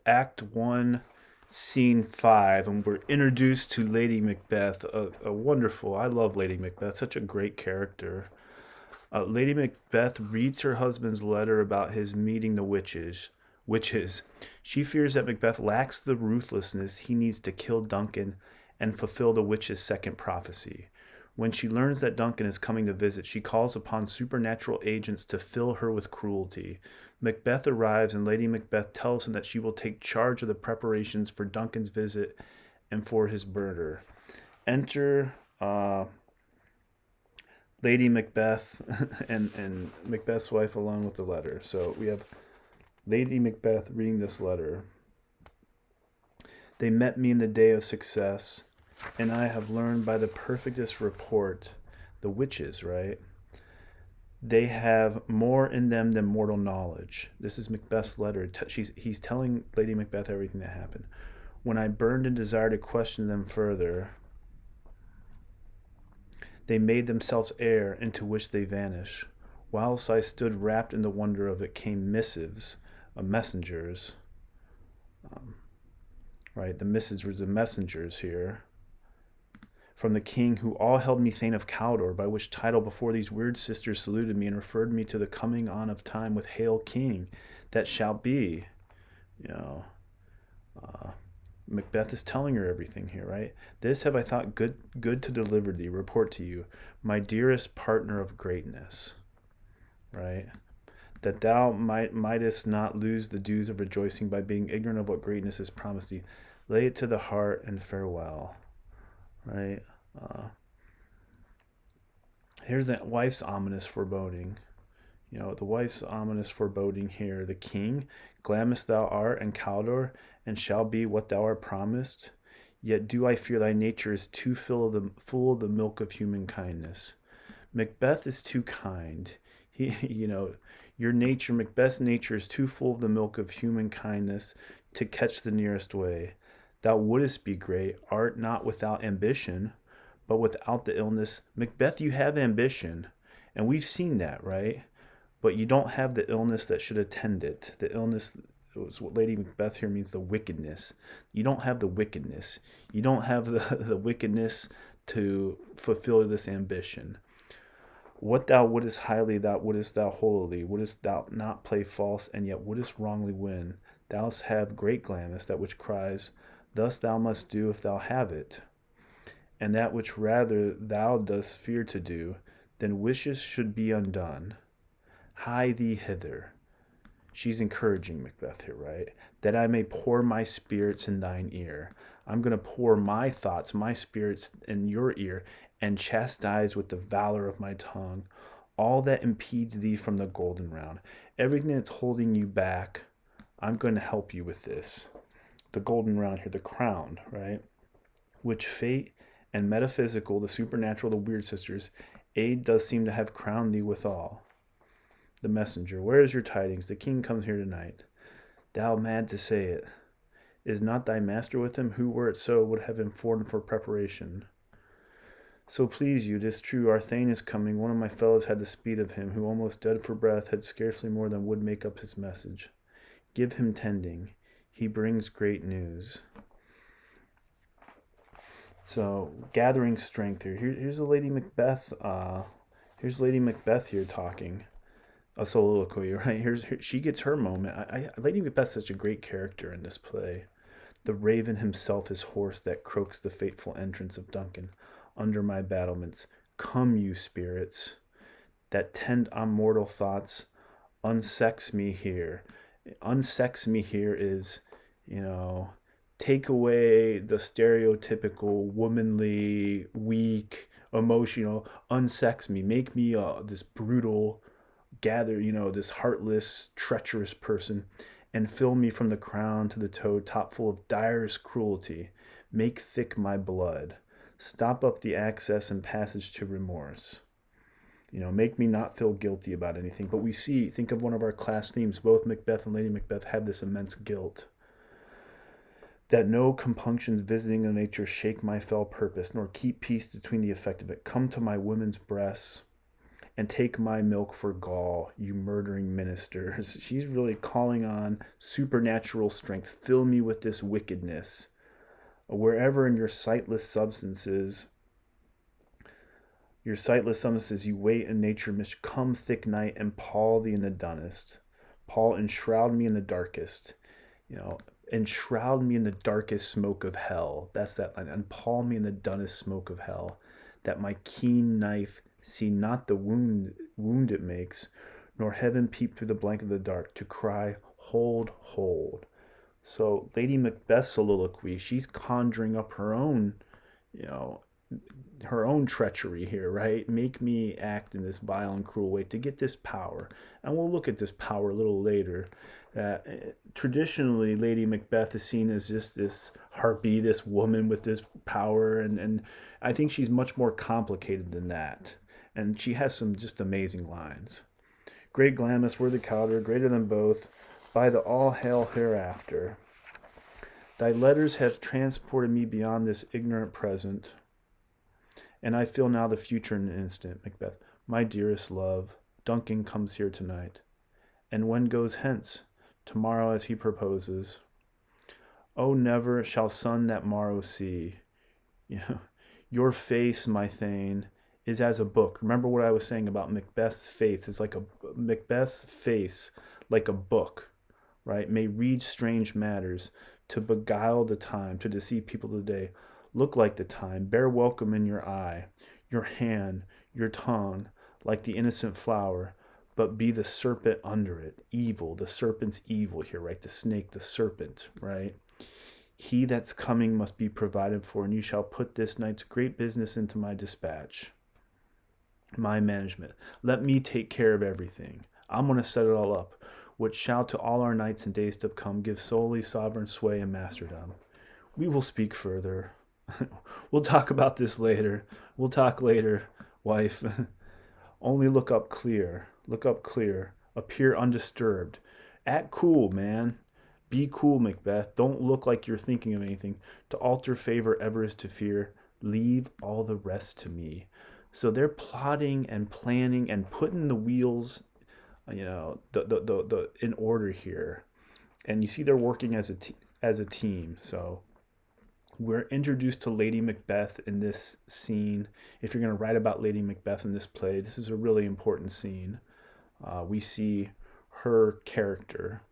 Act 1, Scene 5, and we're introduced to Lady Macbeth, a wonderful, I love Lady Macbeth, such a great character. Lady Macbeth reads her husband's letter about his meeting the witches. Witches. She fears that Macbeth lacks the ruthlessness he needs to kill Duncan and fulfill the witch's second prophecy. When she learns that Duncan is coming to visit, she calls upon supernatural agents to fill her with cruelty. Macbeth arrives, and Lady Macbeth tells him that she will take charge of the preparations for Duncan's visit and for his murder. Enter Lady Macbeth and Macbeth's wife along with the letter. So we have Lady Macbeth reading this letter. They met me in the day of success, and I have learned by the perfectest report, the witches, right? They have more in them than mortal knowledge. This is Macbeth's letter. He's telling Lady Macbeth everything that happened. When I burned in desire to question them further, they made themselves air, into which they vanish. Whilst I stood wrapped in the wonder of it, came missives, messengers. Right, the missives were the messengers here. From the king, who all held me thane of Cawdor, by which title before these weird sisters saluted me and referred me to the coming on of time with Hail King, that shall be. You know, Macbeth is telling her everything here, right? This have I thought good to deliver thee, report to you, my dearest partner of greatness, right? That thou mightest not lose the dues of rejoicing by being ignorant of what greatness is promised thee. Lay it to the heart and farewell, right? Here's that wife's ominous foreboding. You know, the wife's ominous foreboding here. The king, glamorous thou art and Cawdor, and shall be what thou art promised. Yet do I fear thy nature is too full of the milk of human kindness. Macbeth is too kind. Your nature, Macbeth's nature is too full of the milk of human kindness to catch the nearest way. Thou wouldest be great, art not without ambition, but without the illness. Macbeth, you have ambition, and we've seen that, right? But you don't have the illness that should attend it. The illness was what Lady Macbeth here means, the wickedness. You don't have the wickedness. You don't have the wickedness to fulfill this ambition. What thou wouldest highly, that wouldest thou holily, wouldest thou not play false, and yet wouldest wrongly win. Thou'st have great gladness, that which cries, thus thou must do if thou have it. And that which rather thou dost fear to do, than wishes should be undone. Hie thee hither. She's encouraging Macbeth here, right? That I may pour my spirits in thine ear. I'm going to pour my thoughts, my spirits in your ear, and chastise with the valor of my tongue all that impedes thee from the golden round. Everything that's holding you back, I'm going to help you with this. The golden round here, the crown, right? Which fate and metaphysical, the supernatural, the weird sisters, aid does seem to have crowned thee withal. The messenger, where is your tidings? The king comes here tonight. Thou mad to say it. Is not thy master with him? Who, were it so, would have informed for preparation? So please you, 'tis true, our thane is coming. One of my fellows had the speed of him, who almost dead for breath, had scarcely more than would make up his message. Give him tending. He brings great news. So, gathering strength here. Here's a Lady Macbeth. Here's Lady Macbeth here talking. A soliloquy, right? She gets her moment. Lady Macbeth's such a great character in this play. The raven himself is hoarse that croaks the fateful entrance of Duncan under my battlements. Come, you spirits that tend on mortal thoughts, unsex me here. Unsex me here is, take away the stereotypical womanly, weak, emotional, unsex me. Make me this brutal, this heartless, treacherous person, and fill me from the crown to the toe, top full of direst cruelty. Make thick my blood. Stop up the access and passage to remorse. Make me not feel guilty about anything. But think of one of our class themes, both Macbeth and Lady Macbeth have this immense guilt. That no compunctions visiting the nature shake my fell purpose, nor keep peace between the effect of it. Come to my women's breasts, and take my milk for gall, you murdering ministers. She's really calling on supernatural strength. Fill me with this wickedness. Wherever in your sightless substances, you wait in nature mist, come thick night and pall thee in the dunnest. Pall, enshroud me in the darkest. You know, enshroud me in the darkest smoke of hell. That's that line. And pall me in the dunnest smoke of hell, that my keen knife see not the wound it makes, nor heaven peep through the blank of the dark to cry, hold, hold. So Lady Macbeth's soliloquy, she's conjuring up her own, you know, her own treachery here, right? Make me act in this vile and cruel way to get this power. And we'll look at this power a little later. Traditionally, Lady Macbeth is seen as just this harpy, this woman with this power, and I think she's much more complicated than that. And she has some just amazing lines. Great Glamis, worthy Cawdor, greater than both, by the all hail hereafter. Thy letters have transported me beyond this ignorant present, and I feel now the future in an instant. Macbeth, my dearest love, Duncan comes here tonight, and when goes hence? Tomorrow as he proposes. Oh, never shall sun that morrow see. Your face, my Thane, is as a book. Remember what I was saying about Macbeth's faith. It's like Macbeth's face, like a book, right? May read strange matters, to beguile the time, to deceive people today. Look like the time, bear welcome in your eye, your hand, your tongue, like the innocent flower, but be the serpent under it. Evil, the serpent's evil here, right? The snake, the serpent, right? He that's coming must be provided for, and you shall put this night's great business into my dispatch, my management. Let me take care of everything. I'm going to set it all up, which shall to all our nights and days to come give solely sovereign sway and masterdom. We will speak further. We'll talk about this later. We'll talk later, wife. Only look up clear. Look up clear. Appear undisturbed. Act cool, man. Be cool, Macbeth. Don't look like you're thinking of anything. To alter favor ever is to fear. Leave all the rest to me. So they're plotting and planning and putting the wheels, the in order here. And you see they're working as a team. So we're introduced to Lady Macbeth in this scene. If you're going to write about Lady Macbeth in this play, this is a really important scene. We see her character.